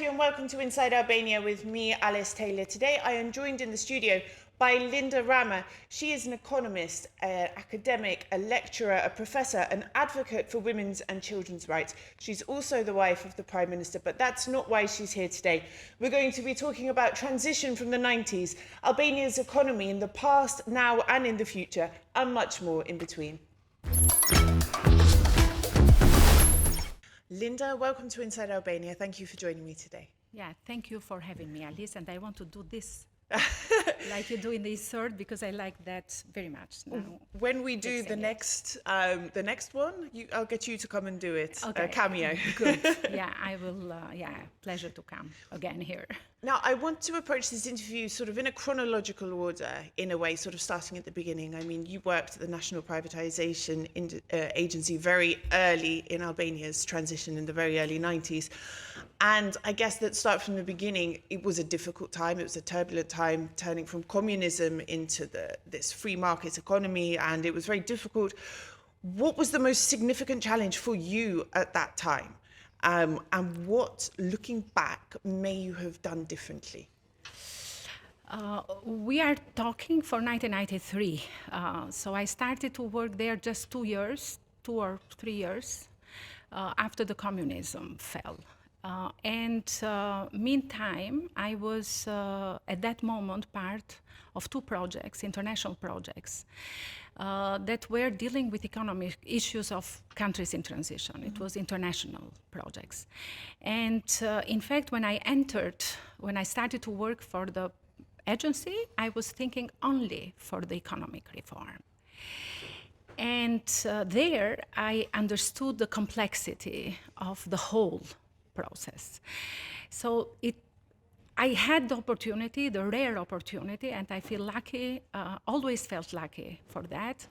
And welcome to Inside Albania with me, Alice Taylor. Today I am joined in the studio by Linda Rama. She is an economist, an academic, a lecturer, a professor, an advocate for women's and children's rights. She's also the wife of the Prime Minister, but that's not why she's here today. We're going to be talking about transition from the 90s, Albania's economy in the past, now and in the future, and much more in between. Linda, welcome to Inside Albania. Thank you for joining me today. Yeah, thank you for having me, Alice. And I want to do this like you do in the third, because I like that very much. Now, when we do the next one, I'll get you to come and do it. Okay. A cameo. Good. Yeah, I will. Pleasure to come again here. Now, I want to approach this interview sort of in a chronological order, in a way, sort of starting at the beginning. I mean, you worked at the National Privatization Agency very early in Albania's transition in the very early 90s. And I guess that start from the beginning, it was a difficult time. It was a turbulent time, turning from communism into this free market economy, and it was very difficult. What was the most significant challenge for you at that time? And what, looking back, may you have done differently? We are talking for 1993. So I started to work there just 2 or 3 years after the communism fell. Meantime, I was at that moment part of 2 projects, international projects, that were dealing with economic issues of countries in transition. Mm-hmm. It was international projects. And in fact, when I started to work for the agency, I was thinking only for the economic reform. And there I understood the complexity of the whole process. So I had the opportunity, the rare opportunity, and I feel lucky, always felt lucky for that,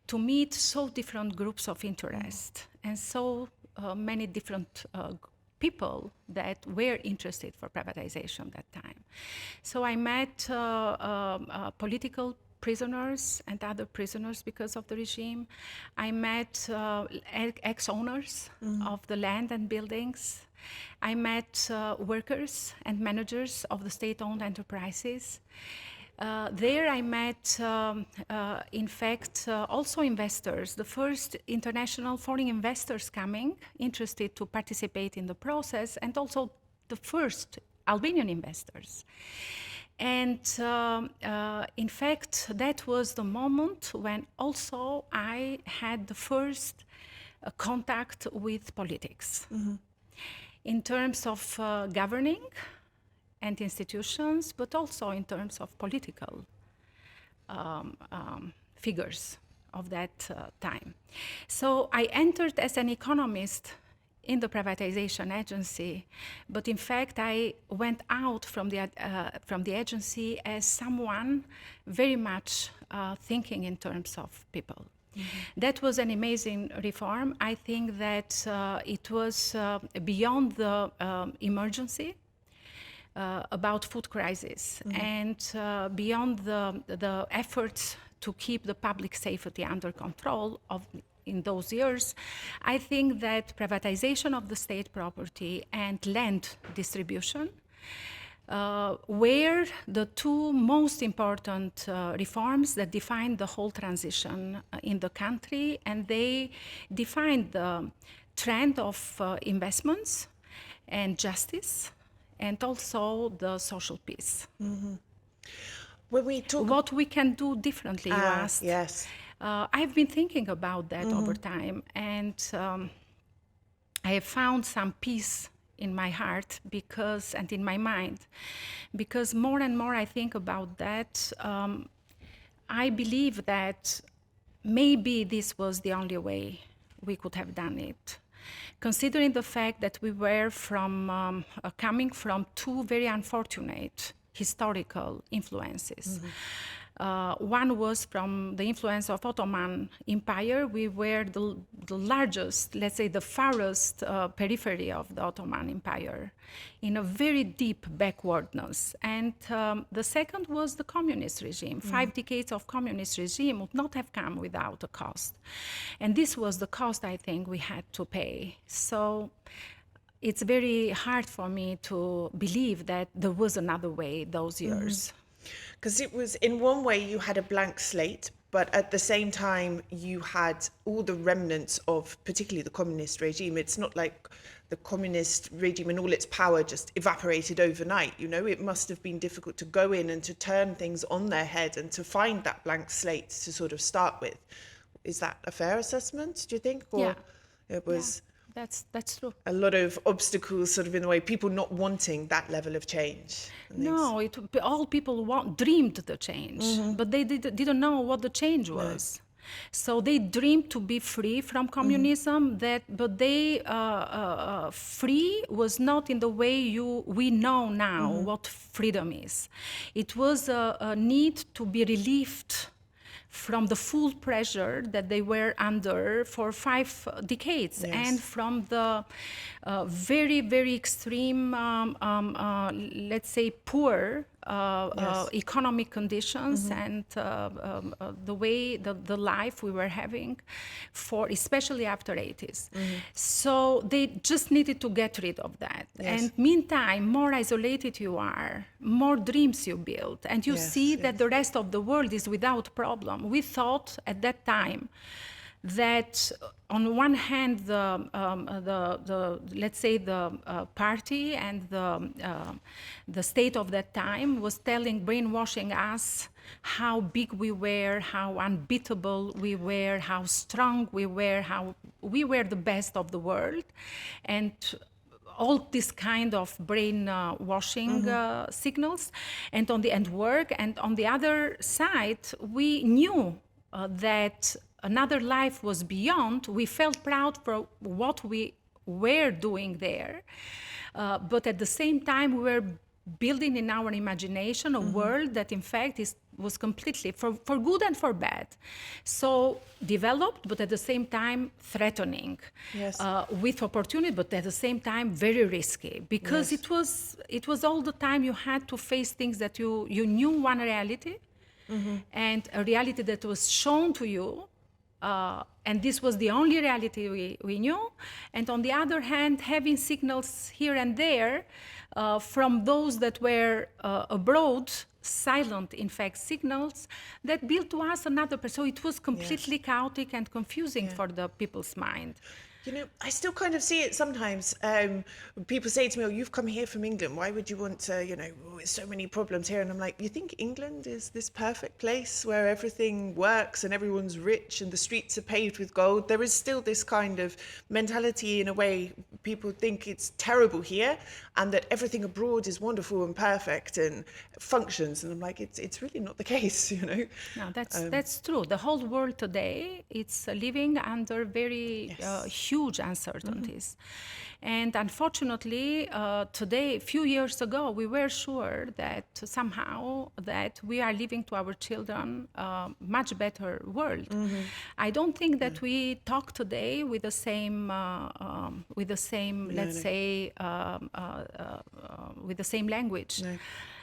to meet so different groups of interest and so many different people that were interested for privatization that time. So I met political prisoners and other prisoners because of the regime. I met ex-owners of the land and buildings. I met workers and managers of the state-owned enterprises. There I met, in fact, also investors, the first international foreign investors coming, interested to participate in the process, and also the first Albanian investors. And in fact, that was the moment when also I had the first contact with politics. Mm-hmm. In terms of governing and institutions, but also in terms of political figures of that time. So I entered as an economist in the privatization agency, but in fact I went out from the agency as someone very much thinking in terms of people. Mm-hmm. That was an amazing reform. I think that it was beyond the emergency about food crisis, mm-hmm. and beyond the efforts to keep the public safety under control in those years. I think that privatization of the state property and land distribution were the 2 most important reforms that defined the whole transition in the country, and they defined the trend of investments and justice, and also the social peace. Mm-hmm. When we talk what we can do differently, you asked. Yes. I've been thinking about that over time, and I have found some peace in my heart and in my mind, because more and more I think about that. I believe that maybe this was the only way we could have done it, considering the fact that we were coming from 2 very unfortunate historical influences. Mm-hmm. One was from the influence of Ottoman Empire. We were the largest, let's say the farthest periphery of the Ottoman Empire, in a very deep backwardness. And the second was the communist regime. 5 decades of communist regime would not have come without a cost. And this was the cost, I think, we had to pay. So it's very hard for me to believe that there was another way those years. Because it was, in one way, you had a blank slate, but at the same time, you had all the remnants of particularly the communist regime. It's not like the communist regime and all its power just evaporated overnight. You know, it must have been difficult to go in and to turn things on their head and to find that blank slate to sort of start with. Is that a fair assessment, do you think? Or it was... That's true. A lot of obstacles sort of in the way, people not wanting that level of change. No, all people dreamed the change, but they didn't know what the change was. So they dreamed to be free from communism, but they free was not in the way we know now what freedom is. It was a need to be relieved from the full pressure that they were under for 5 decades, and from the very, very extreme, let's say, poor economic conditions and the way the life we were having, especially after 80s. So they just needed to get rid of that. And meantime, more isolated you are, more dreams you build, and you see that the rest of the world is without problem. We thought at that time that on one hand, let's say the party and the state of that time was brainwashing us how big we were, how unbeatable we were, how strong we were, how we were the best of the world, and all this kind of brainwashing signals, and work. And on the other side, we knew that another life was beyond. We felt proud for what we were doing there, but at the same time we were building in our imagination a world that in fact was completely, for good and for bad, so developed, but at the same time threatening, with opportunity, but at the same time very risky, because it was all the time you had to face things that you knew one reality, and a reality that was shown to you, and this was the only reality we knew. And on the other hand, having signals here and there from those that were abroad, silent, in fact, signals that built to us another person. So it was completely chaotic and confusing for the people's mind. You know, I still kind of see it sometimes. People say to me, oh, you've come here from England. Why would you want to, there's so many problems here. And I'm like, you think England is this perfect place where everything works and everyone's rich and the streets are paved with gold? There is still this kind of mentality, in a way, people think it's terrible here and that everything abroad is wonderful and perfect and functions. And I'm like, it's really not the case, No, that's true. The whole world today, it's living under very huge uncertainties. And unfortunately, today, a few years ago, we were sure that somehow that we are leaving to our children a much better world. I don't think that we talk today with the same, let's say, with the same language. No.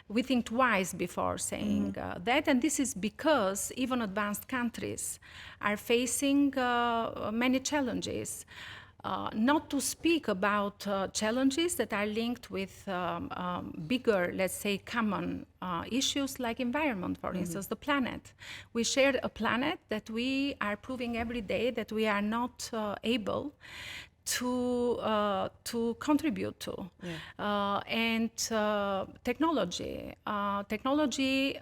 We think twice before saying that, and this is because even advanced countries are facing many challenges. Not to speak about challenges that are linked with bigger, let's say, common issues like environment, for instance, the planet. We share a planet that we are proving every day that we are not able to contribute to. And technology. Technology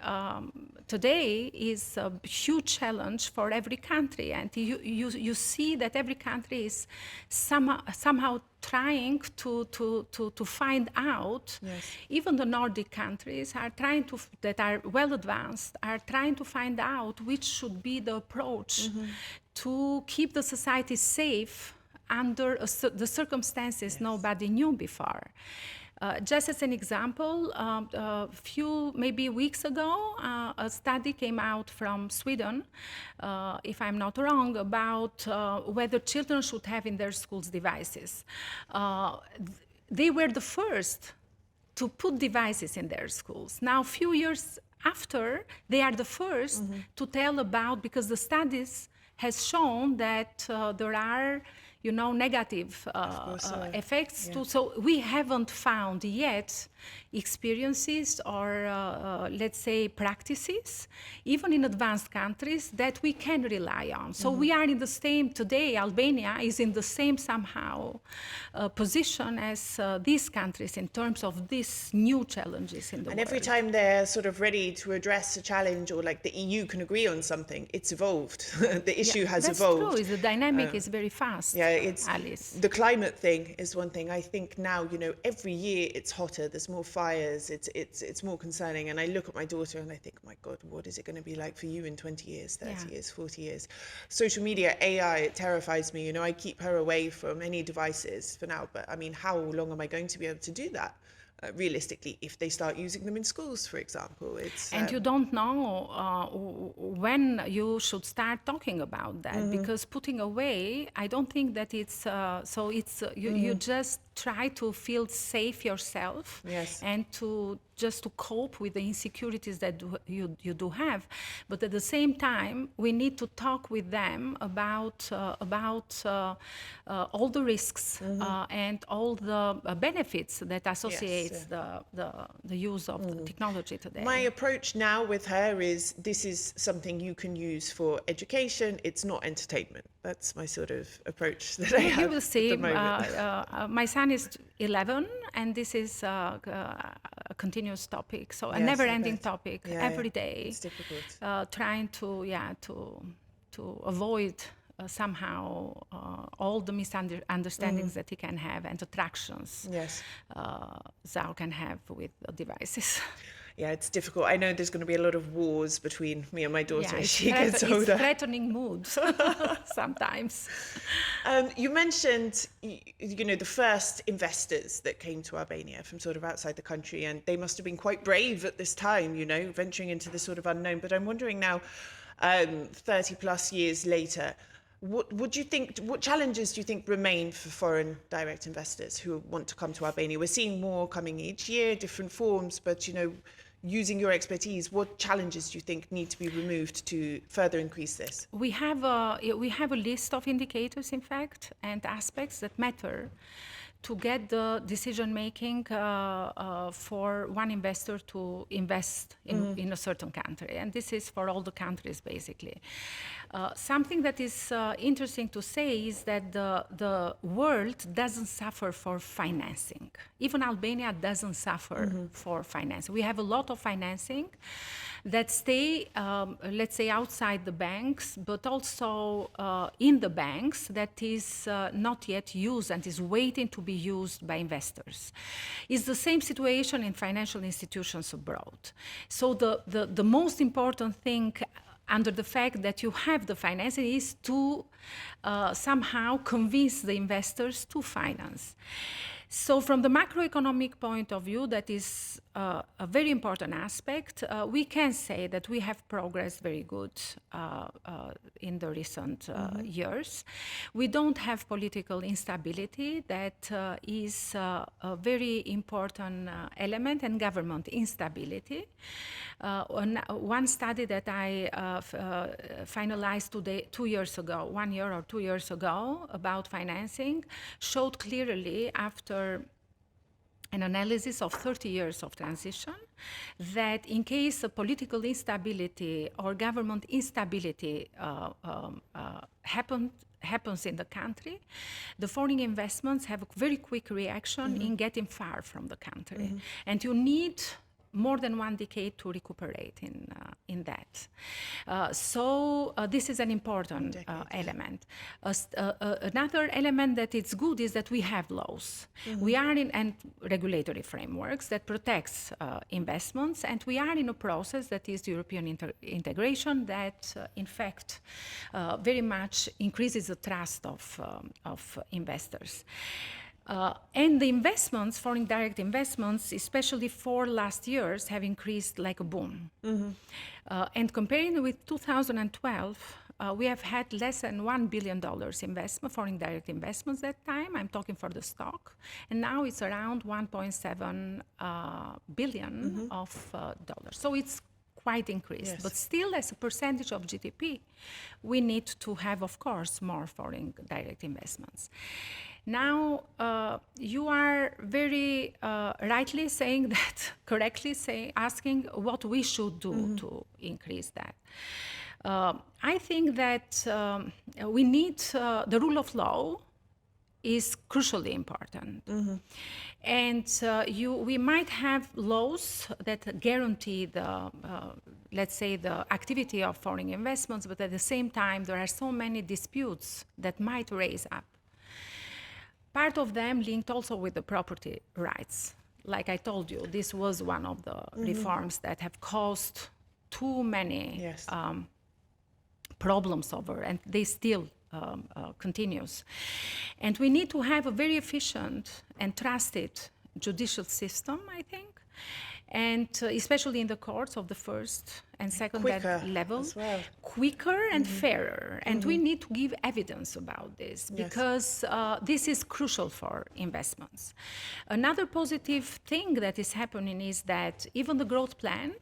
today is a huge challenge for every country, and you see that every country is somehow trying to find out. Even the Nordic countries are trying that are well advanced, are trying to find out which should be the approach to keep the society safe under the circumstances nobody knew before. Just as an example, a few maybe weeks ago, a study came out from Sweden, if I'm not wrong, about whether children should have in their schools devices. They were the first to put devices in their schools. Now, a few years after, they are the first to tell about, because the studies has shown that there are, negative effects too. So we haven't found yet experiences or, let's say, practices, even in advanced countries, that we can rely on. So we are in the same, today, Albania is in the same somehow position as these countries in terms of these new challenges in the world. And every time they're sort of ready to address a challenge, or like the EU can agree on something, it's evolved. The issue has evolved. That's true. The dynamic is very fast. Yeah, it's Alice. The climate thing is one thing. I think now, every year it's hotter. There's more fires. It's more concerning. And I look at my daughter and I think, my God, what is it going to be like for you in 20 years, 30 years, 40 years? Social media, AI, it terrifies me. I keep her away from any devices for now. But I mean, how long am I going to be able to do that? Realistically, if they start using them in schools, for example. And you don't know when you should start talking about that, because putting away, I don't think that it's, you just try to feel safe yourself, and to just to cope with the insecurities that you do have. But at the same time, we need to talk with them about all the risks and all the benefits that associates the use of the technology today. My approach now with her is, this is something you can use for education. It's not entertainment. That's my sort of approach that I have. You will see. At the moment. My son is 11, and this is a continuous topic, so a never-ending topic every day. It's difficult. Trying to avoid somehow all the misunderstandings that he can have, and attractions Zao can have with devices. Yeah, it's difficult. I know there's going to be a lot of wars between me and my daughter as she gets it's older. threatening mood sometimes. You mentioned, the first investors that came to Albania from sort of outside the country, and they must have been quite brave at this time, venturing into this sort of unknown. But I'm wondering now, 30 plus years later, what challenges do you think remain for foreign direct investors who want to come to Albania? We're seeing more coming each year, different forms, but using your expertise, what challenges do you think need to be removed to further increase this? We have a list of indicators, in fact, and aspects that matter to get the decision-making for one investor to invest in a certain country. And this is for all the countries, basically. Something that is interesting to say is that the world doesn't suffer for financing. Even Albania doesn't suffer for financing. We have a lot of financing that stay, let's say, outside the banks, but also in the banks, that is not yet used and is waiting to be used by investors. It's the same situation in financial institutions abroad. So the most important thing under the fact that you have the financing is to somehow convince the investors to finance. So from the macroeconomic point of view, that is a very important aspect. We can say that we have progressed very good in the recent years. We don't have political instability. That is a very important element, and government instability. One study that I finalized 2 years ago, 1 year or 2 years ago, about financing, showed clearly, after an analysis of 30 years of transition, that in case of political instability or government instability happens in the country, the foreign investments have a very quick reaction in getting far from the country. And you need more than 1 decade to recuperate in that. So this is an important element. Another element that is good is that we have laws. We are in and regulatory frameworks that protects investments, and we are in a process that is European integration that, in fact, very much increases the trust of investors. And the investments, foreign direct investments, especially for last years, have increased like a boom. And comparing with 2012, we have had less than $1 billion investment, foreign direct investments that time. I'm talking for the stock. And now it's around 1.7 billion of dollars. So it's quite increased. But still, as a percentage of GDP, we need to have, of course, more foreign direct investments. Now, you are very rightly saying that, correctly asking what we should do to increase that. I think that we need the rule of law is crucially important. And we might have laws that guarantee the, let's say, the activity of foreign investments, but at the same time, there are so many disputes that might raise up. Part of them linked also with the property rights. Like I told you, this was one of the reforms that have caused too many problems over, and they still continues. And we need to have a very efficient and trusted judicial system, I think, and especially in the courts of the first and second level, as well. Quicker and fairer. And we need to give evidence about this because this is crucial for investments. Another positive thing that is happening is that even the growth plan,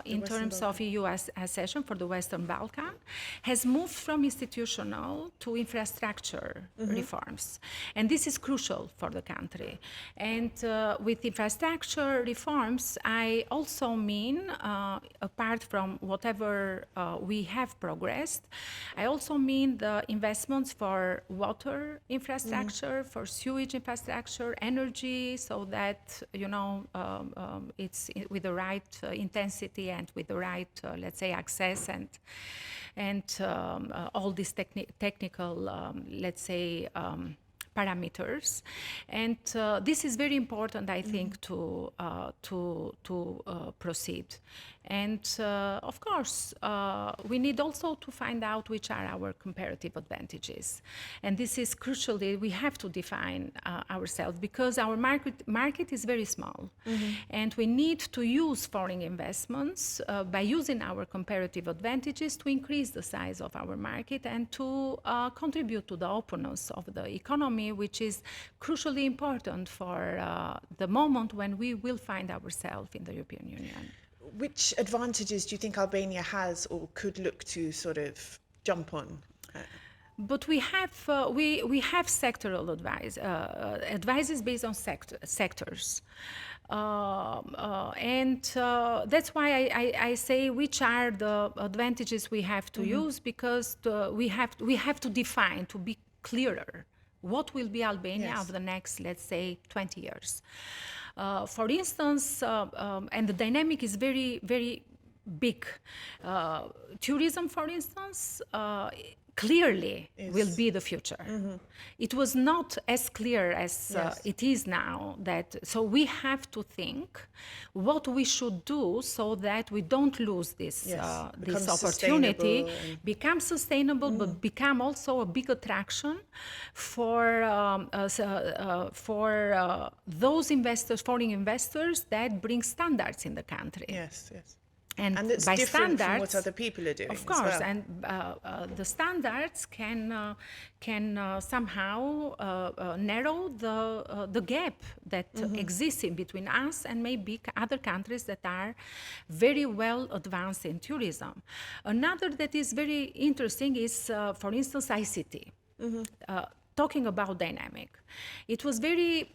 in terms of EU accession for the Western Balkan, has moved from institutional to infrastructure reforms. And this is crucial for the country. And with infrastructure reforms, I also mean, apart from whatever we have progressed, I also mean the investments for water infrastructure, for sewage infrastructure, energy, so that, you know, it's with the right intensity and with the right, let's say, access and all these technical, let's say, parameters. And this is very important, I think, to proceed. And of course, we need also to find out which are our comparative advantages. And this is crucially, we have to define ourselves because our market is very small. And we need to use foreign investments by using our comparative advantages to increase the size of our market and to contribute to the openness of the economy, which is crucially important for the moment when we will find ourselves in the European Union. Which advantages do you think Albania has or could look to sort of jump on? But we have sectoral advices based on sectors. And that's why I say which are the advantages we have to use, because we have to define, to be clearer, what will be Albania of the next, let's say, 20 years. For instance, and the dynamic is very, very big. Tourism, for instance, clearly will be the future. It was not as clear as it is now. So we have to think what we should do so that we don't lose this this opportunity, become sustainable, but become also a big attraction for those investors, foreign investors that bring standards in the country. Yes, yes. And it's by different standards, from what other people are doing. Of course, as well. and the standards can somehow narrow the gap that exists in between us and maybe other countries that are very well advanced in tourism. Another that is very interesting is, for instance, ICT. Talking about dynamic. It was very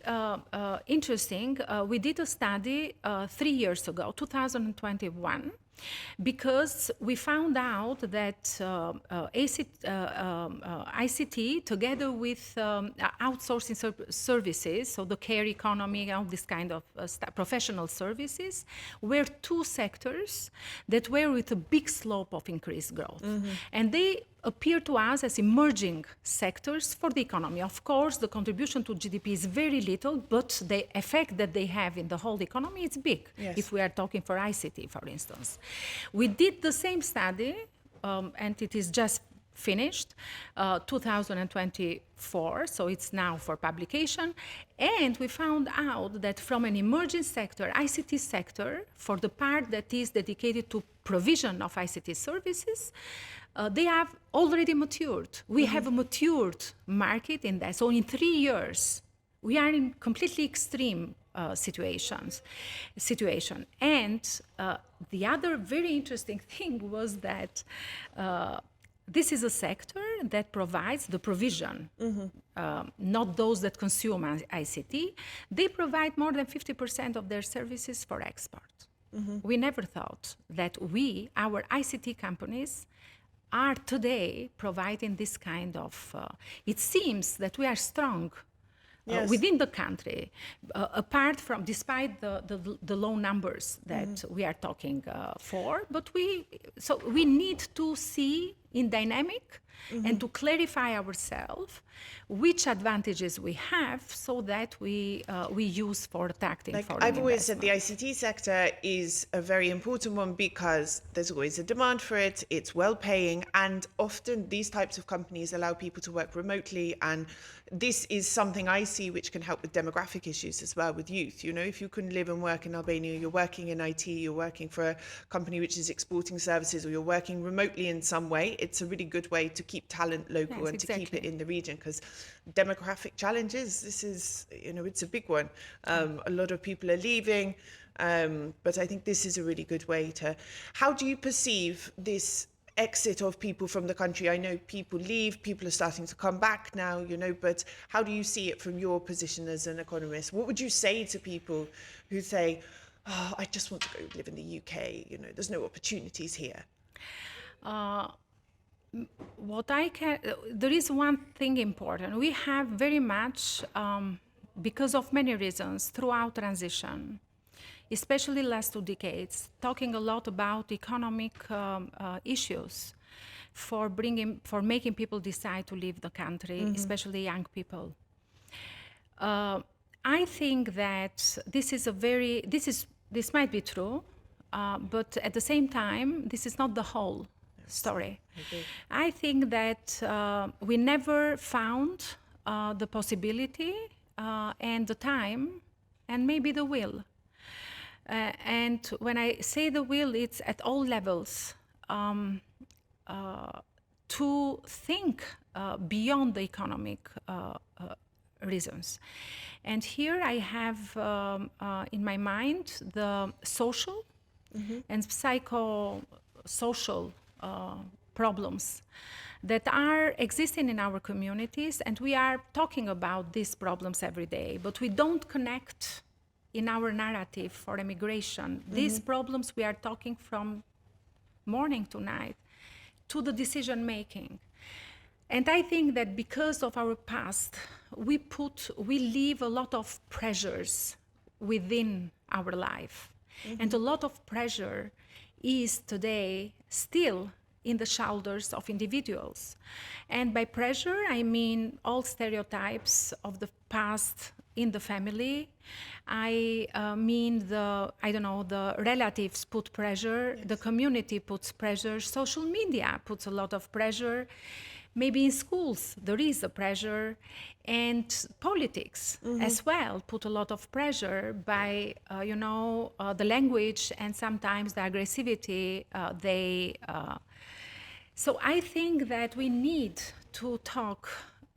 interesting. We did a study 3 years ago, 2021, because we found out that ICT, together with outsourcing services, so the care economy, all this kind of professional services, were two sectors that were with a big slope of increased growth. And they appear to us as emerging sectors for the economy. Of course, the contribution to GDP is very little, but the effect that they have in the whole economy is big, if we are talking for ICT, for instance. We did the same study, and it is just finished, 2024, so it's now for publication. And we found out that from an emerging sector, ICT sector, for the part that is dedicated to provision of ICT services, they have already matured. We have a matured market in that. So in 3 years, we are in completely extreme situation. And the other very interesting thing was that this is a sector that provides the provision, not those that consume ICT. They provide more than 50% of their services for export. We never thought that our ICT companies, are today providing this kind of, it seems that we are strong within the country, despite the low numbers that we are talking for, but we need to see in dynamic and to clarify ourselves which advantages we have so that we use for attracting foreign I've always said investment. the ICT sector is a very important one because there's always a demand for it, it's well paying, and often these types of companies allow people to work remotely, and this is something I see which can help with demographic issues as well with youth. You know, if you can live and work in Albania, you're working in IT, you're working for a company which is exporting services, or you're working remotely in some way, it's a really good way to keep talent local and to keep it in the region, because demographic challenges, this is, you know, it's a big one. A lot of people are leaving, but I think this is a really good way to... How do you perceive this exit of people from the country? I know people leave, people are starting to come back now, you know, but how do you see it from your position as an economist? What would you say to people who say, oh, I just want to go live in the UK, you know, there's no opportunities here? There is one thing important. We have very much, because of many reasons, throughout transition, especially last 2 decades, talking a lot about economic issues for making people decide to leave the country, especially young people. I think that this might be true, but at the same time, this is not the whole story. I think that we never found the possibility and the time and maybe the will. And when I say the will, it's at all levels to think beyond the economic reasons. And here I have in my mind the social and psychosocial problems that are existing in our communities, and we are talking about these problems every day, but we don't connect in our narrative for immigration. These problems we are talking from morning to night to the decision making. And I think that because of our past, we leave a lot of pressures within our life. And a lot of pressure is today still in the shoulders of individuals. And by pressure, I mean all stereotypes of the past in the family. I mean the relatives put pressure, the community puts pressure, social media puts a lot of pressure. Maybe in schools there is a pressure, and politics as well put a lot of pressure by the language and sometimes the aggressivity So I think that we need to talk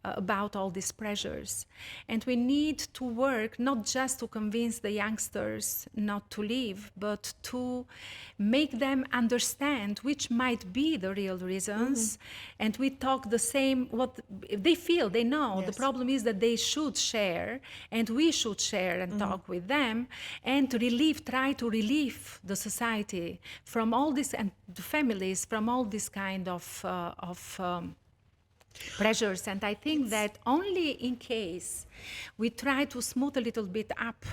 about all these pressures, and we need to work not just to convince the youngsters not to leave, but to make them understand which might be the real reasons. And we talk the same, what they feel, they know. Yes. The problem is that they should share, and we should share and talk with them, and try to relieve the society from all this, and the families from all this kind of pressures. And I think that only in case we try to smooth a little bit up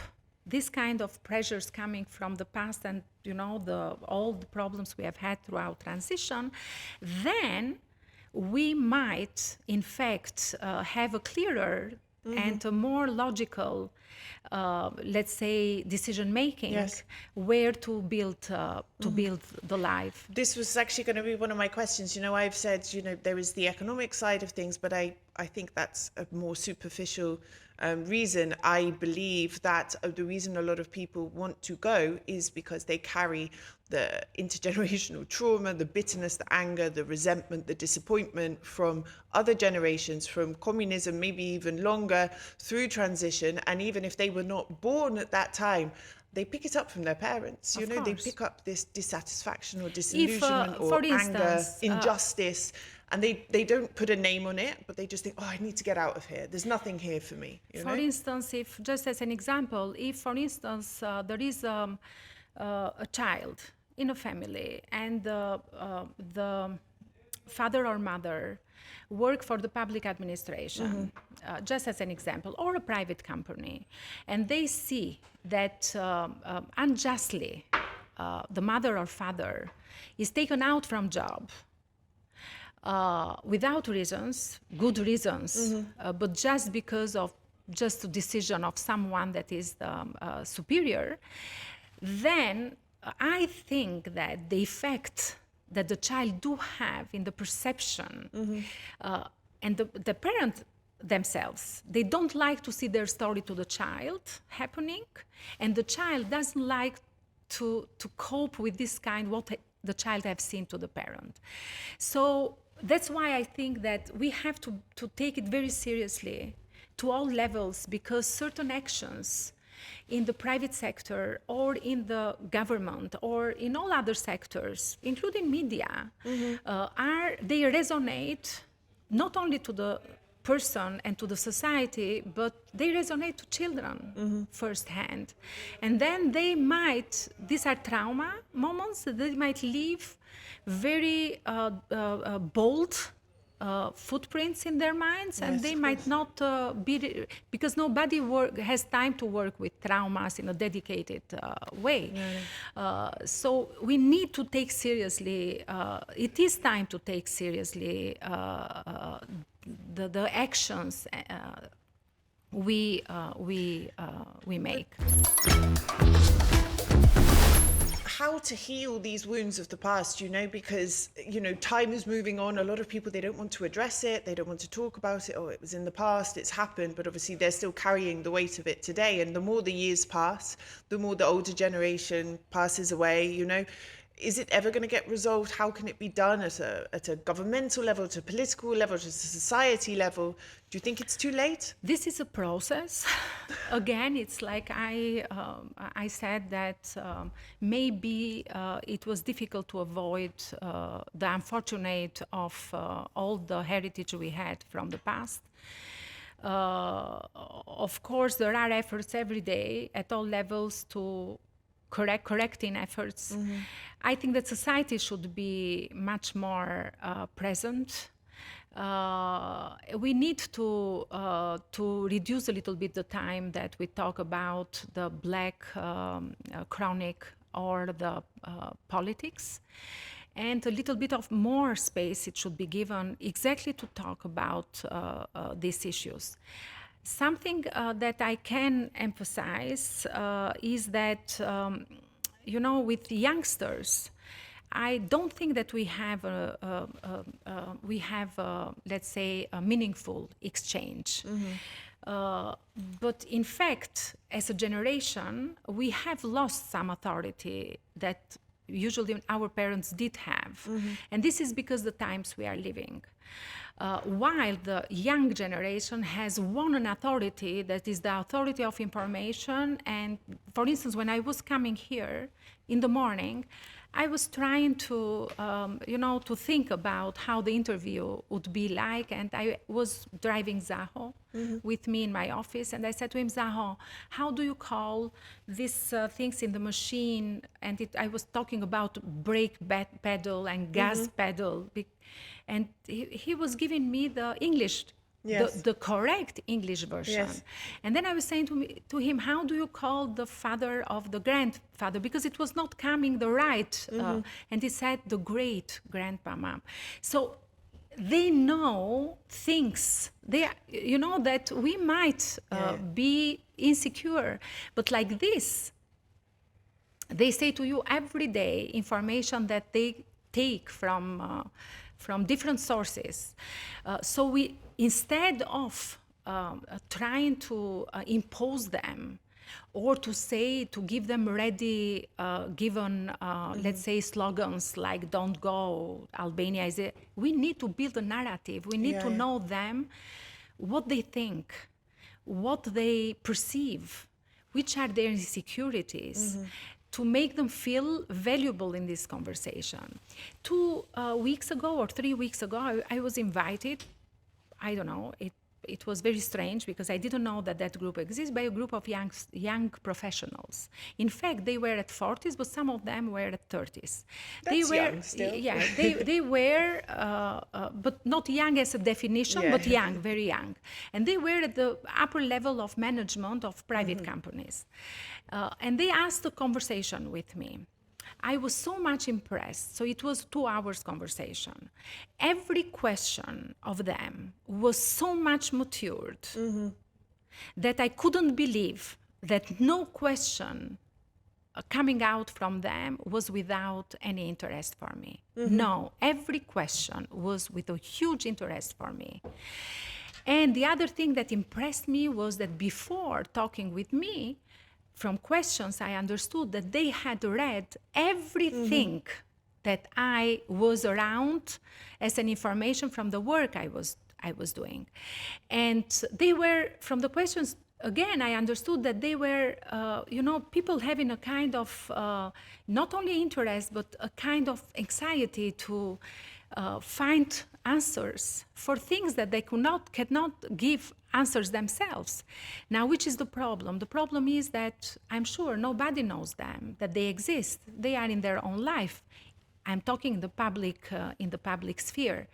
this kind of pressures coming from the past and all the problems we have had throughout transition, then we might in fact have a clearer and a more logical, let's say, decision making, Yes. where to build the life. This was actually going to be one of my questions. I've said, there is the economic side of things, but I think that's a more superficial reason. I believe that the reason a lot of people want to go is because they carry the intergenerational trauma, the bitterness, the anger, the resentment, the disappointment from other generations, from communism, maybe even longer, through transition. And even if they were not born at that time, they pick it up from their parents. They pick up this dissatisfaction or disillusionment or for anger, instance, injustice, and they don't put a name on it, but they just think, I need to get out of here. There's nothing here for me. For instance, if, just as an example, if, for instance, there is a child in a family and the father or mother work for the public administration, just as an example, or a private company, and they see that unjustly the mother or father is taken out from job without reasons, good reasons, but just because of just a decision of someone that is superior, then I think that the effect that the child do have in the perception and the parent themselves, they don't like to see their story to the child happening, and the child doesn't like to cope with this kind what the child have seen to the parent. So that's why I think that we have to take it very seriously to all levels, because certain actions in the private sector or in the government or in all other sectors, including media, they resonate not only to the person and to the society, but they resonate to children firsthand. And then they might, these are trauma moments, they might leave very bold footprints in their minds, and they might not be, because nobody has time to work with traumas in a dedicated way. So we need to take seriously, it is time to take seriously the actions we make. How to heal these wounds of the past, because, time is moving on. A lot of people, they don't want to address it. They don't want to talk about it. Oh, it was in the past, it's happened. But obviously they're still carrying the weight of it today. And the more the years pass, the more the older generation passes away, Is it ever going to get resolved? How can it be done at a governmental level, at a political level, at a society level? Do you think it's too late? This is a process. Again, it's like I said that maybe it was difficult to avoid the unfortunate of all the heritage we had from the past. Of course, there are efforts every day at all levels to correcting efforts. I think that society should be much more present. We need to reduce a little bit the time that we talk about the black chronic or the politics, and a little bit of more space it should be given exactly to talk about these issues. Something that I can emphasize is that, with youngsters, I don't think that we have let's say, a meaningful exchange. But in fact, as a generation, we have lost some authority that usually our parents did have. And this is because the times we are living. While the young generation has won an authority that is the authority of information. And for instance, when I was coming here in the morning, I was trying to, to think about how the interview would be like. And I was driving Zaho with me in my office. And I said to him, Zaho, how do you call these things in the machine? And I was talking about brake pedal and gas pedal. And he was giving me the English, the correct English version. And then I was saying to him, how do you call the father of the grandfather? Because it was not coming the right. And he said, the great grandmama. So they know things. You know that we might be insecure, but like this, they say to you every day information that they take from different sources. So we, instead of trying to impose them, or to give them ready given, let's say, slogans like "Don't go, Albania is it." We need to build a narrative. We need to know them, what they think, what they perceive, which are their insecurities, to make them feel valuable in this conversation. 2 weeks ago or 3 weeks ago, I was invited, I don't know, it was very strange because I didn't know that group exists, by a group of young professionals. In fact, they were at 40s, but some of them were at 30s. They were young still. Yeah, they were, but not young as a definition, but young, very young. And they were at the upper level of management of private companies. And they asked a conversation with me. I was so much impressed. So it was 2 hours conversation. Every question of them was so much matured that I couldn't believe that no question coming out from them was without any interest for me. No, every question was with a huge interest for me. And the other thing that impressed me was that before talking with me, from questions, I understood that they had read everything that I was around as an information from the work I was doing. And they were, from the questions, again, I understood that they were, people having a kind of, not only interest, but a kind of anxiety to find answers for things that they cannot give answers themselves. Now, which is the problem? The problem is that I'm sure nobody knows them, that they exist. They are in their own life. I'm talking in the public sphere.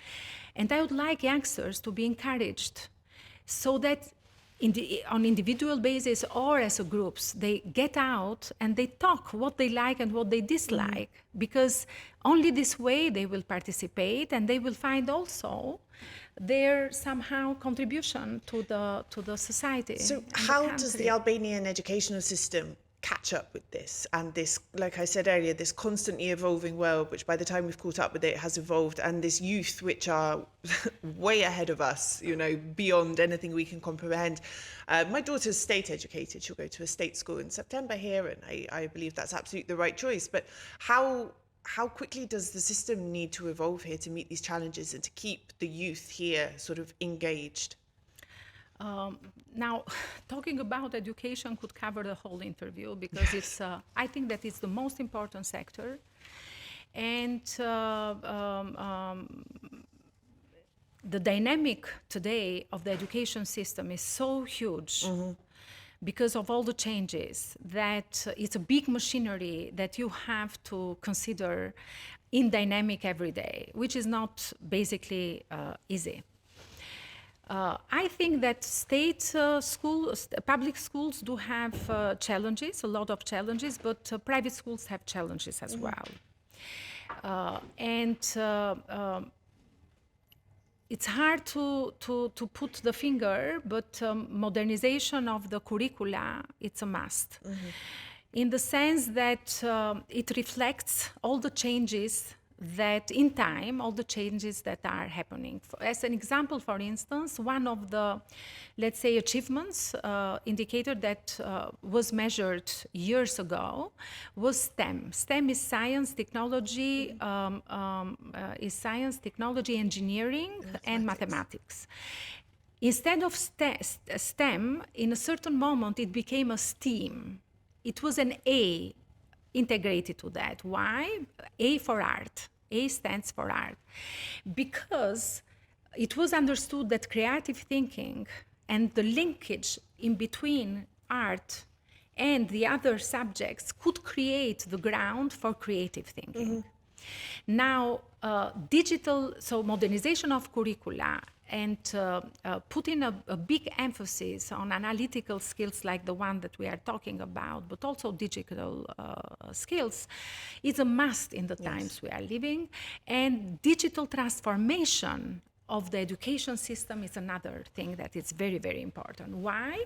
And I would like youngsters to be encouraged so that on individual basis or as a groups, they get out and they talk what they like and what they dislike, because only this way they will participate and they will find also their somehow contribution to the society. So how does the Albanian educational system catch up with this, and this, like I said earlier, this constantly evolving world, which by the time we've caught up with it has evolved, and this youth which are way ahead of us, beyond anything we can comprehend. My daughter's state educated. She'll go to a state school in September here, and I believe that's absolutely the right choice. But how quickly does the system need to evolve here to meet these challenges and to keep the youth here sort of engaged? Now, talking about education could cover the whole interview, because it's, I think that it's the most important sector. And the dynamic today of the education system is so huge because of all the changes, that it's a big machinery that you have to consider in dynamic every day, which is not basically easy. I think that public schools do have challenges, a lot of challenges, but private schools have challenges as well. It's hard to put the finger, but modernization of the curricula, it's a must. In the sense that it reflects all the changes that in time, all the changes that are happening. As an example, for instance, one of the, let's say, achievements indicator that was measured years ago was STEM. STEM is science, technology, engineering, and mathematics. Instead of STEM, in a certain moment, it became a STEAM. It was an A integrated to that. Why? A for art. A stands for art. Because it was understood that creative thinking and the linkage in between art and the other subjects could create the ground for creative thinking. Now, modernization of curricula and putting a big emphasis on analytical skills like the one that we are talking about, but also digital skills, is a must in the times we are living. And digital transformation of the education system is another thing that is very, very important. Why?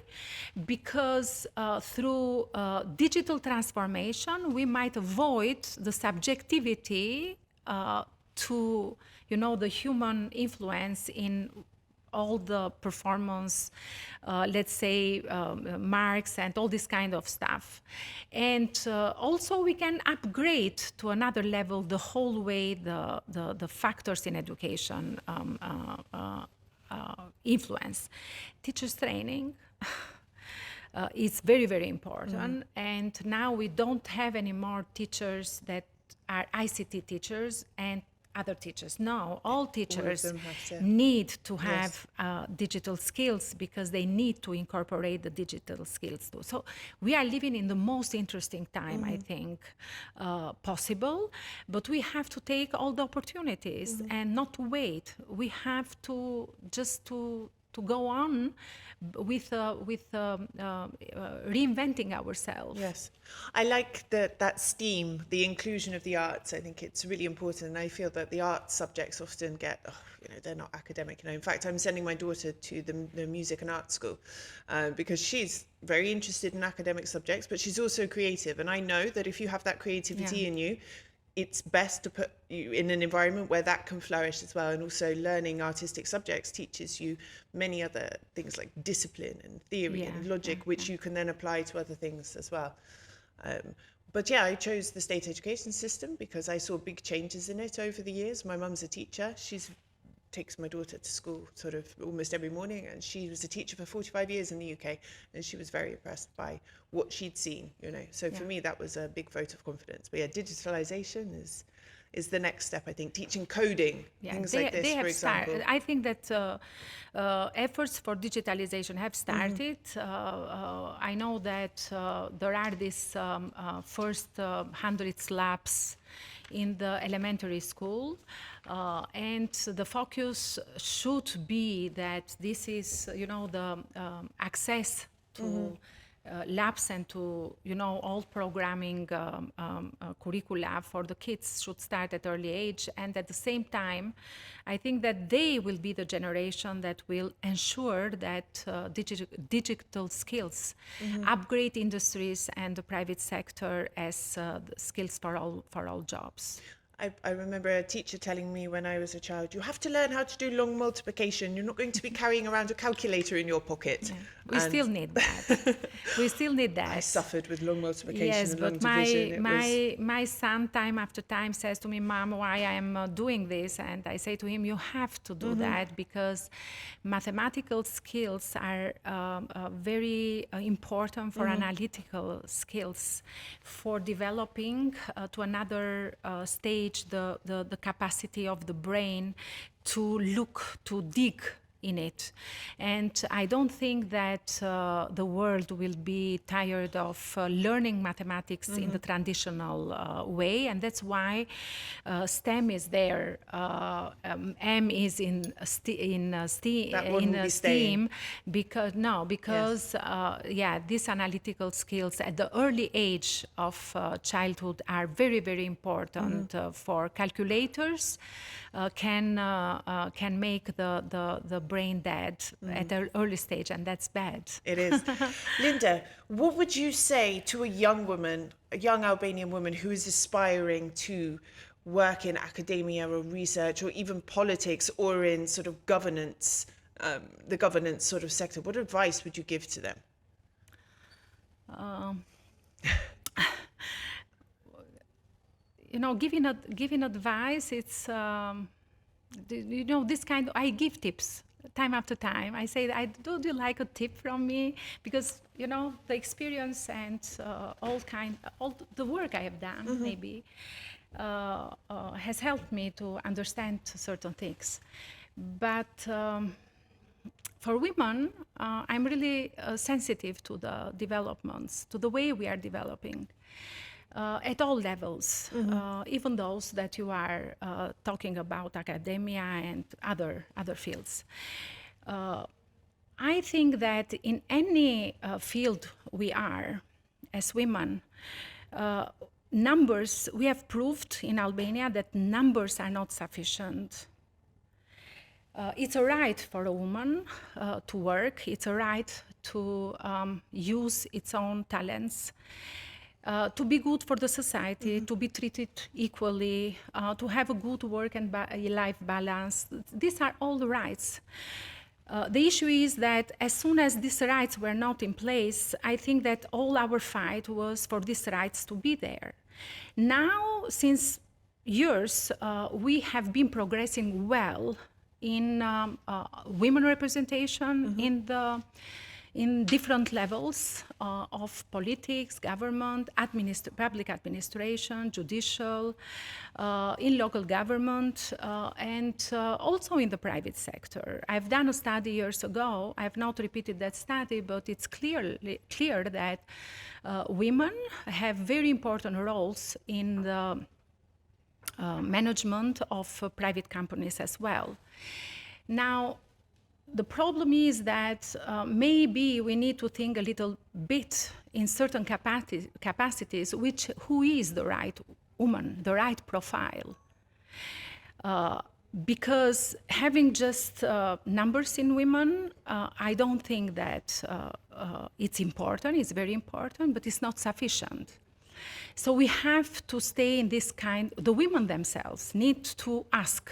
Because through digital transformation, we might avoid the subjectivity to, the human influence in all the performance, let's say, marks and all this kind of stuff. And also we can upgrade to another level the whole way the factors in education influence. Teachers training is very, very important. And now we don't have any more teachers that are ICT teachers and other teachers. No, all teachers need to have digital skills because they need to incorporate the digital skills too. So we are living in the most interesting time, I think, possible, but we have to take all the opportunities and not to wait. We have to just to go on with reinventing ourselves. Yes, I like that STEAM, the inclusion of the arts. I think it's really important, and I feel that the arts subjects often get, they're not academic. In fact, I'm sending my daughter to the music and art school because she's very interested in academic subjects, but she's also creative, and I know that if you have that creativity in you, it's best to put you in an environment where that can flourish as well. And also learning artistic subjects teaches you many other things like discipline and theory and logic, which you can then apply to other things as well. But yeah, I chose the state education system because I saw big changes in it over the years. My mum's a teacher. She's takes my daughter to school sort of almost every morning, and she was a teacher for 45 years in the UK, and she was very impressed by what she'd seen, So for me, that was a big vote of confidence. But yeah, digitalization is the next step, I think. Teaching coding, things like this, for example. I think that efforts for digitalization have started. I know that there are these first 100 labs in the elementary school, and the focus should be that this is, the access to labs and to, all programming curricula for the kids should start at early age. And at the same time, I think that they will be the generation that will ensure that digital skills upgrade industries and the private sector as skills for all jobs. I remember a teacher telling me when I was a child, you have to learn how to do long multiplication. You're not going to be carrying around a calculator in your pocket. Yeah. We still need that. We still need that. I suffered with long multiplication and long division. My son time after time says to me, Mom, why I am doing this? And I say to him, you have to do that because mathematical skills are very important for analytical skills, for developing to another stage the capacity of the brain to look, to dig in it. And I don't think that the world will be tired of learning mathematics in the traditional way, and that's why STEM is there. M is in STEAM because these analytical skills at the early age of childhood are very, very important for calculators. Can make the brain dead at an early stage, and that's bad. It is. Linda, what would you say to a young woman, a young Albanian woman who is aspiring to work in academia or research or even politics or in sort of governance, the governance sort of sector? What advice would you give to them? Giving advice, it's, this kind of, I give tips time after time. I say, do you like a tip from me? Because, the experience and all the work I have done, maybe, has helped me to understand certain things. But for women, I'm really sensitive to the developments, to the way we are developing. At all levels, even those that you are talking about, academia and other fields. I think that in any field we are, as women, numbers, we have proved in Albania that numbers are not sufficient. It's a right for a woman to work. It's a right to use its own talents, to be good for the society, to be treated equally, to have a good work and life balance. These are all the rights. The issue is that as soon as these rights were not in place, I think that all our fight was for these rights to be there. Now, since years, we have been progressing well in women representation in different levels of politics, government, public administration, judicial, in local government, and also in the private sector. I've done a study years ago. I have not repeated that study, but it's clear that women have very important roles in the management of private companies as well. Now, the problem is that maybe we need to think a little bit in certain capacities, who is the right woman, the right profile. Because having just numbers in women, I don't think that it's important, it's very important, but it's not sufficient. So we have to stay in this the women themselves need to ask,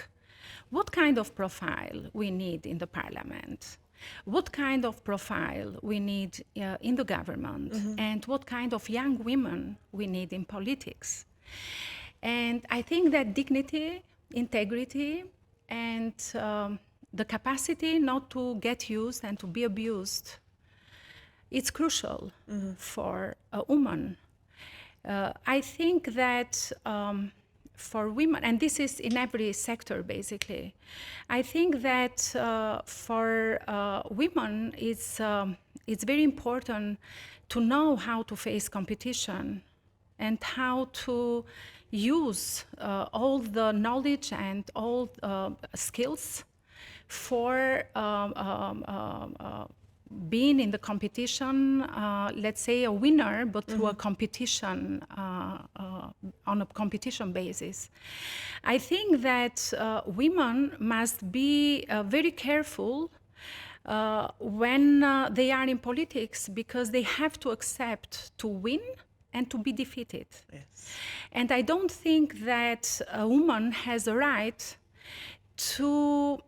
what kind of profile we need in the parliament, what kind of profile we need in the government, and what kind of young women we need in politics. And I think that dignity, integrity, and the capacity not to get used and to be abused, it's crucial for a woman. I think that for women, and this is in every sector basically, I think that for women it's very important to know how to face competition and how to use all the knowledge and all skills for being in the competition, let's say a winner, but through a competition, on a competition basis. I think that women must be very careful when they are in politics, because they have to accept to win and to be defeated. Yes. And I don't think that a woman has a right to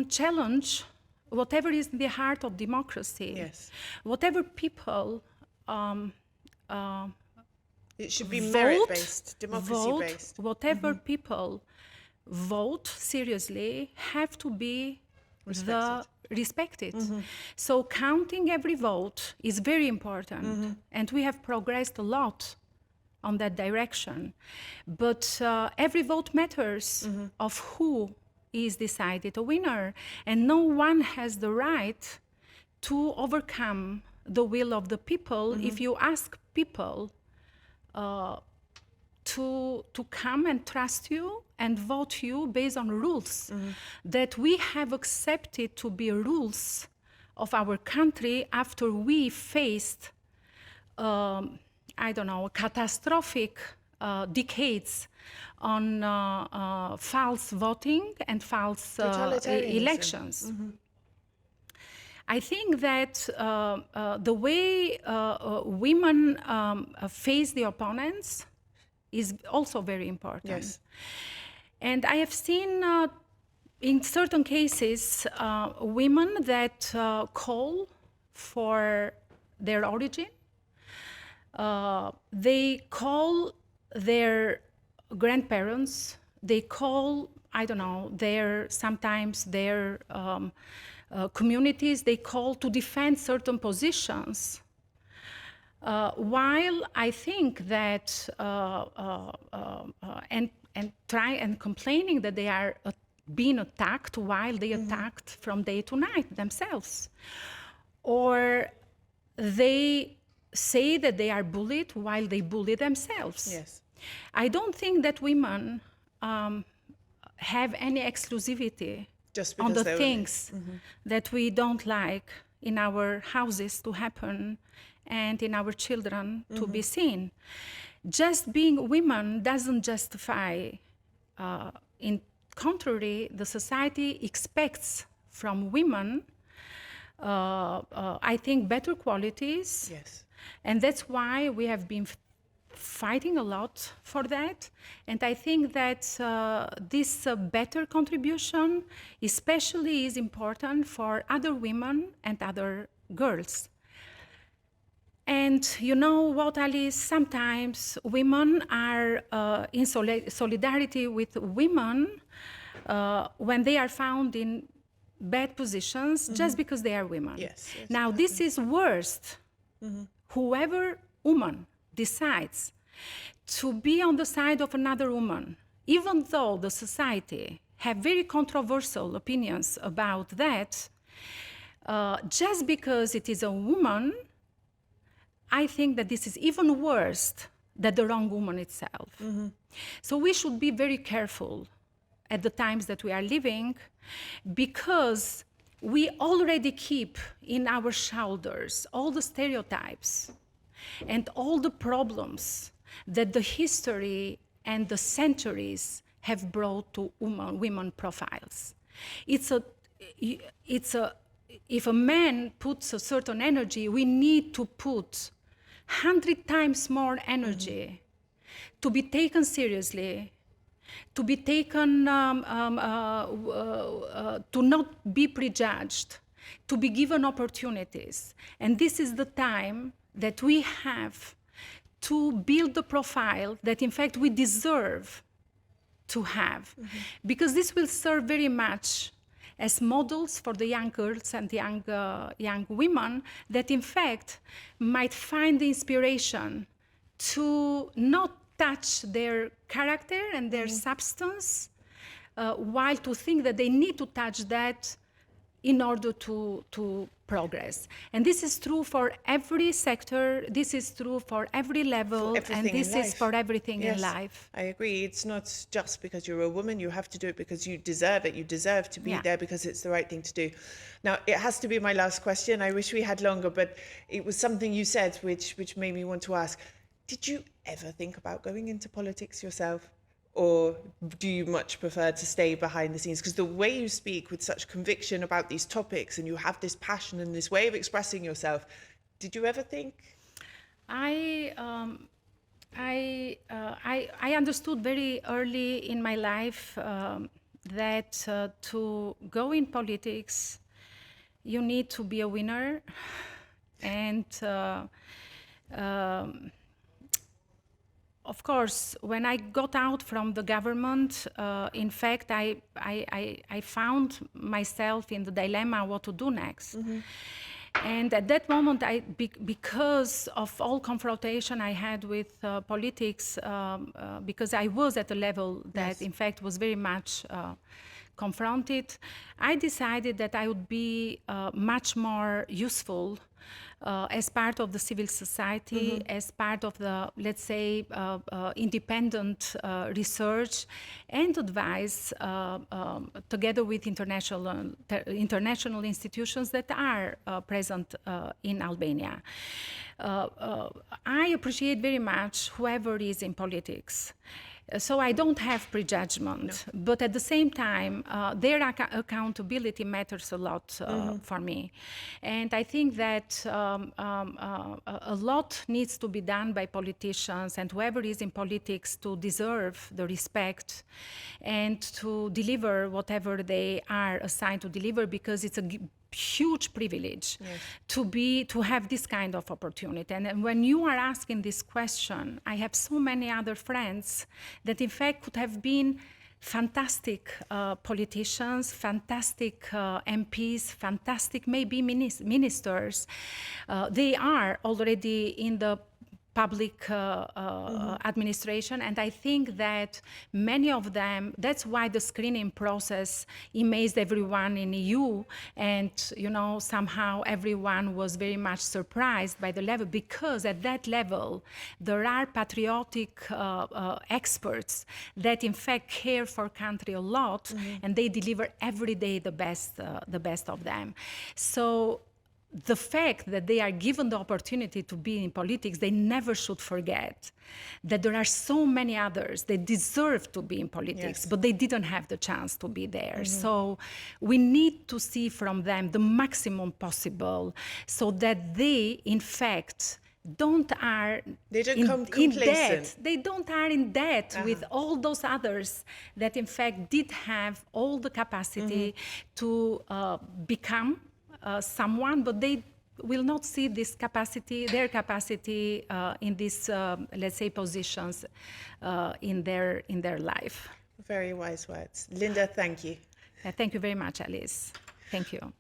challenge whatever is in the heart of democracy. Yes. Whatever people it should be merit-based, democracy-based. Whatever people vote seriously have to be respected. So counting every vote is very important, and we have progressed a lot on that direction. But every vote matters of who is decided a winner, and no one has the right to overcome the will of the people if you ask people to come and trust you and vote you based on rules that we have accepted to be rules of our country after we faced, I don't know, catastrophic decades on false voting and false elections. I think that the way women face the opponents is also very important. Yes. And I have seen in certain cases women that call for their origin. They call their grandparents, they call, I don't know, sometimes their communities, they call to defend certain positions. While I think that, and complaining that they are being attacked while they attacked from day to night themselves. Or they say that they are bullied while they bully themselves. Yes. I don't think that women have any exclusivity on the things that we don't like in our houses to happen and in our children to be seen. Just being women doesn't justify in contrary, the society expects from women, I think, better qualities. Yes. And that's why we have been fighting a lot for that. And I think that this better contribution especially is important for other women and other girls. And you know what, Alice, sometimes women are in solidarity with women when they are found in bad positions just because they are women. Yes, yes, now, this is worst. Whoever woman decides to be on the side of another woman, even though the society have very controversial opinions about that, just because it is a woman, I think that this is even worse than the wrong woman itself. So we should be very careful at the times that we are living, because we already keep in our shoulders all the stereotypes and all the problems that the history and the centuries have brought to women profiles. If a man puts a certain energy, we need to put 100 times more energy to be taken seriously, to be taken, to not be prejudged, to be given opportunities. And this is the time that we have to build the profile that in fact we deserve to have. Because this will serve very much as models for the young girls and young women that in fact might find the inspiration to not touch their character and their substance, while to think that they need to touch that in order to progress. And this is true for every sector, this is true for every level, and this is for everything in life. I agree. It's not just because you're a woman, you have to do it because you deserve it. You deserve to be there because it's the right thing to do. Now, it has to be my last question. I wish we had longer, but it was something you said which made me want to ask. Did you ever think about going into politics yourself? Or do you much prefer to stay behind the scenes? Because the way you speak with such conviction about these topics and you have this passion and this way of expressing yourself, did you ever think? I understood very early in my life that to go in politics, you need to be a winner. And of course, when I got out from the government, in fact, I found myself in the dilemma what to do next. And at that moment, because of all confrontation I had with politics, because I was at a level that, in fact, was very much confronted, I decided that I would be much more useful as part of the civil society, as part of the, let's say, independent research and advice together with international institutions that are present in Albania. I appreciate very much whoever is in politics. So I don't have prejudgment, but at the same time, their accountability matters a lot for me. And I think that a lot needs to be done by politicians and whoever is in politics to deserve the respect and to deliver whatever they are assigned to deliver, because it's a huge privilege to have this kind of opportunity. And when you are asking this question, I have so many other friends that in fact could have been fantastic politicians, fantastic MPs, fantastic maybe ministers. They are already in the public administration, and I think that many of them, that's why the screening process amazed everyone in EU, and you know, somehow everyone was very much surprised by the level, because at that level there are patriotic experts that in fact care for country a lot, and they deliver every day the best of them. So the fact that they are given the opportunity to be in politics, they never should forget that there are so many others that deserve to be in politics, but they didn't have the chance to be there. So we need to see from them the maximum possible so that they, in fact, they don't come complacent. They don't are in debt with all those others that in fact did have all the capacity to become someone, but they will not see this capacity, their capacity in these, let's say, positions in their life. Very wise words. Linda, thank you. Thank you very much, Alice. Thank you.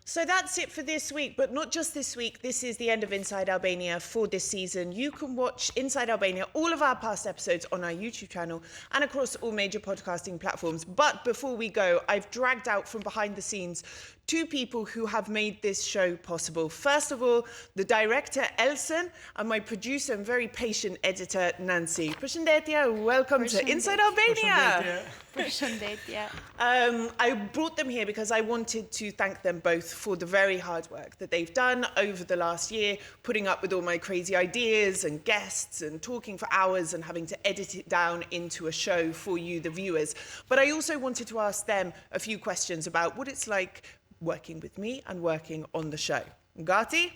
So that's it for this week, but not just this week. This is the end of Inside Albania for this season. You can watch Inside Albania, all of our past episodes on our YouTube channel and across all major podcasting platforms. But before we go, I've dragged out from behind the scenes two people who have made this show possible. First of all, the director, Elsen, and my producer and very patient editor, Nancy. Përshëndetje, welcome to Inside Albania. Përshëndetje. I brought them here because I wanted to thank them both for the very hard work that they've done over the last year, putting up with all my crazy ideas and guests and talking for hours and having to edit it down into a show for you, the viewers. But I also wanted to ask them a few questions about what it's like working with me and working on the show. Gati?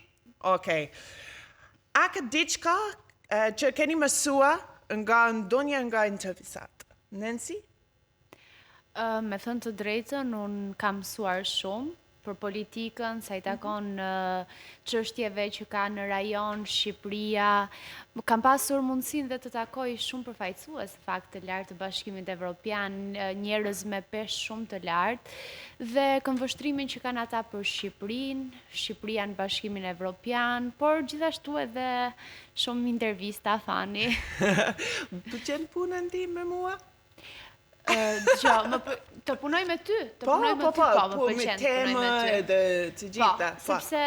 Okay. A ka diçka që keni mësua nga ndonjë nga intervistat? Nancy? Me thënë të drejtën, unë kam mësuar shumë për politikën, sa i takon çështjeve që ka në rajon, Shqipëria. Kam pasur mundësinë dhe të takoj shumë përfaqësues fakt të lartë të Bashkimit Evropian, njerëz me peshë shumë të lartë dhe këndvështrimin që kanë ata për Shqipërinë, Shqipëria në Bashkimin Evropian, por gjithashtu edhe shumë intervista fani. Pëlqen punën tim me mua? Të punoj me ty, të punoj me ty, më pëlqen të punoj me ty. Edhe të gjitha. Sepse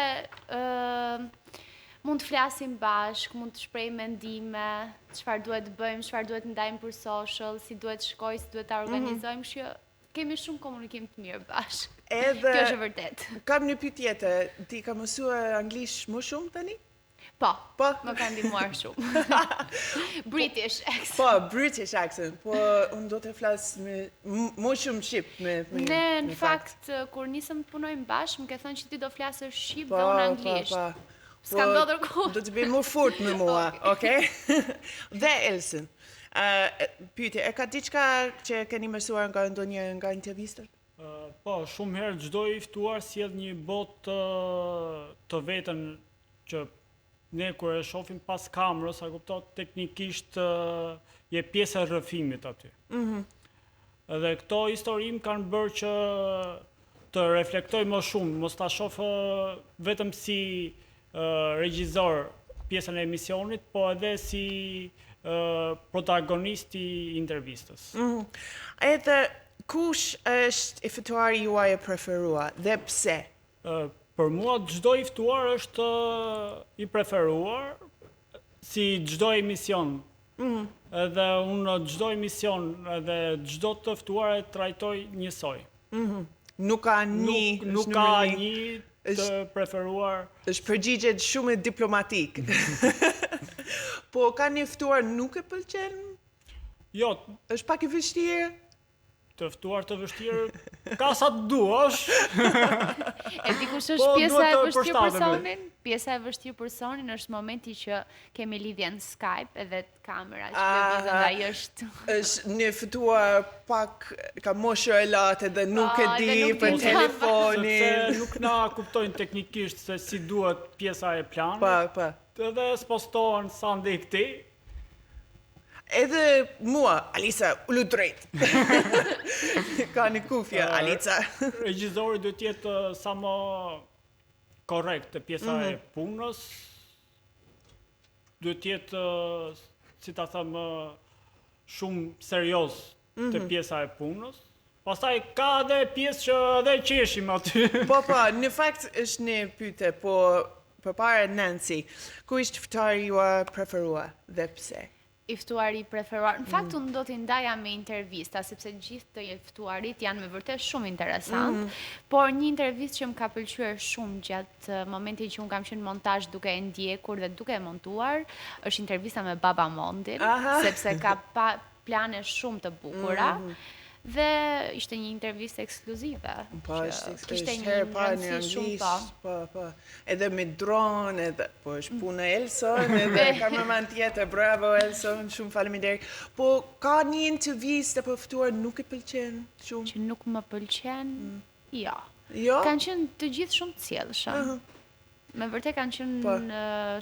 mund të flasim bashk, mund të shpreh mendime, çfarë duhet të bëjmë, çfarë duhet të ndajmë për social, si duhet të shkojë, si duhet ta organizojmë, kështu që kemi shumë komunikim të mirë bashk. Kjo është e vërtet. Kam një pyetje tjetër, ti ka mësuar anglisht më shumë tani? Po, më ka ndihmuar shumë. British accent. Po, British accent. Po, unë do të flas më shumë shqip me Ne, në fakt, kur nisëm të punojmë bashkë, më ke thënë që ti do flasësh shqip dhe unë anglisht. S'ka ndodhur kurrë. Do të bëj më fort me mua, okay? Dhe Elsen, pyetje, e ka diçka që keni mësuar nga ndonjë nga intervistat? Po, shumë herë çdo i ftuar sjell një botë të vetën që ne kur e shohim pas kamerës, a kupton, teknikisht je pjesë e rrëfimit aty. Edhe këto historim kanë bërë që të reflektoj më shumë, mos ta shoh vetëm si regjisor pjesën e emisionit, po edhe si protagonist i intervistës. Edhe kush është i ftuari juaj e preferuar dhe pse? Për mua çdo i ftuar është i preferuar si çdo emision. Edhe unë çdo emision edhe çdo të ftuar e trajtoj njësoj. Nuk ka një, nuk ka një të preferuar. Është përgjigje shumë diplomatik. Po ka një ftuar nuk e pëlqen? Jo, është pak i vështirë. Të ftuar të vështirë, ka sa të duash. E dikush është pjesa e vështirë personin? Pjesa e vështirë personin është momenti që kemi lidhje në Skype edhe të kamera që lëvizën ai është. Është një ftuar pak ka moshë e latë dhe nuk e di për telefonin. Sepse nuk na kuptojnë teknikisht se si duhet pjesa e planit. Po. Edhe s'postohen sa ndej këtij. Edhe mua, Alisa, ullu drejt. Ka një kufja, Alica. Regjizori duhet jetë sa më korrekt të pjesa e punës. Duhet jetë, si ta them, shumë serioz të pjesa e punës. Pastaj ka edhe pjesë që edhe qeshim aty. Po, në fakt është një pyetje, po përpara Nancy, ku është ftuari juaj preferuar dhe pse? i ftuari preferuar. Në fakt, unë do t'i ndaja me intervista, sepse gjithë të ftuarit janë me vërtet shumë interesant, por një intervist që më ka pëlqyer shumë gjatë momentin që unë kam qenë montazh duke e ndjekur dhe duke e montuar, është intervista me Baba Mondin, sepse ka plane shumë të bukura. Dhe ishte një intervistë ekskluzive. Po, Kishte një herë parë në rëndësi shumë anglisht, po. Edhe me dron, edhe, po është puna Elson, edhe kameraman tjetër, bravo Elson, shumë faleminderit. Po, ka një intervistë apo ftuar nuk e pëlqen shumë? Që nuk më pëlqen, jo. Jo? Kanë qenë të gjithë shumë të sjellshëm. Me vërtet kanë qenë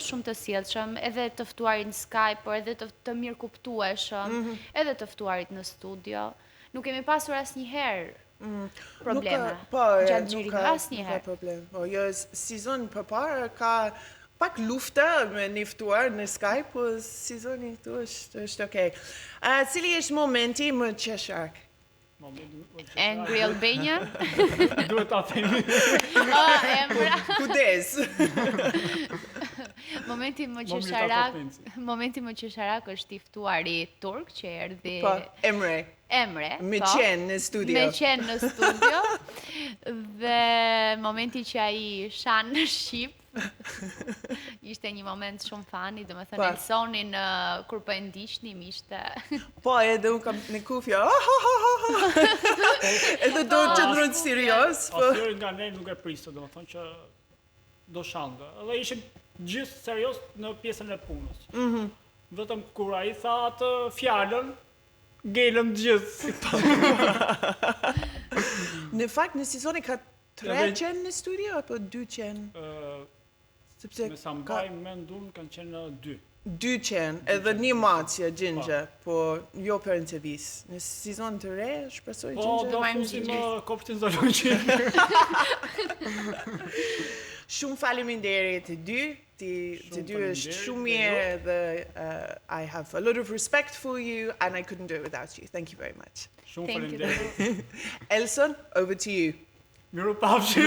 shumë të sjellshëm, edhe të ftuarit në Skype, por edhe të mirë kuptueshëm, edhe të ftuarit në studio. Nuk kemi pasur asnjëherë probleme. Gjatë xhirit, asnjëherë. Nuk ka problem. Po, jo, sezon përpara ka pak lufta me një ftuar në Skype, po sezoni këtu është okay. Cili është momenti më qesharak? Angry Albania? Duhet ta themi. Emra. Kujdes. Momenti më qesharak është i ftuari turk që erdhi. Po, Emre. Me qenë në studio. Me qenë në studio. Dhe momenti që ai shan në Shqip, ishte një moment shumë fani, do me thënë Elsonin kur po e ndiqnim ishte... Po, edhe unë kam në kufja, edhe do të qëndron serios. Asyri nga ne nuk e priste, do me thënë që do shanga. Edhe ishim gjithë serios në pjesën e punës. Vetëm kur ai tha atë fjalën, gelëm gjithë. Në fakt, në sezonin ka 3 qenë në studio, apo 2 qenë? Me sa mbaj mendun kanë qenë 2. 2 qenë, edhe një macje gjingja, po jo për intervistë. Në sezon të re, shpresoj gjingja? Po, do fusim kopshtin zoologjik. Shumë faleminderit të dy. Të dy është shumë mirë dhe I have a lot of respect for you and I couldn't do it without you. Thank you very much. Shumë faleminderit. Elson, over to you. Mirupafshim.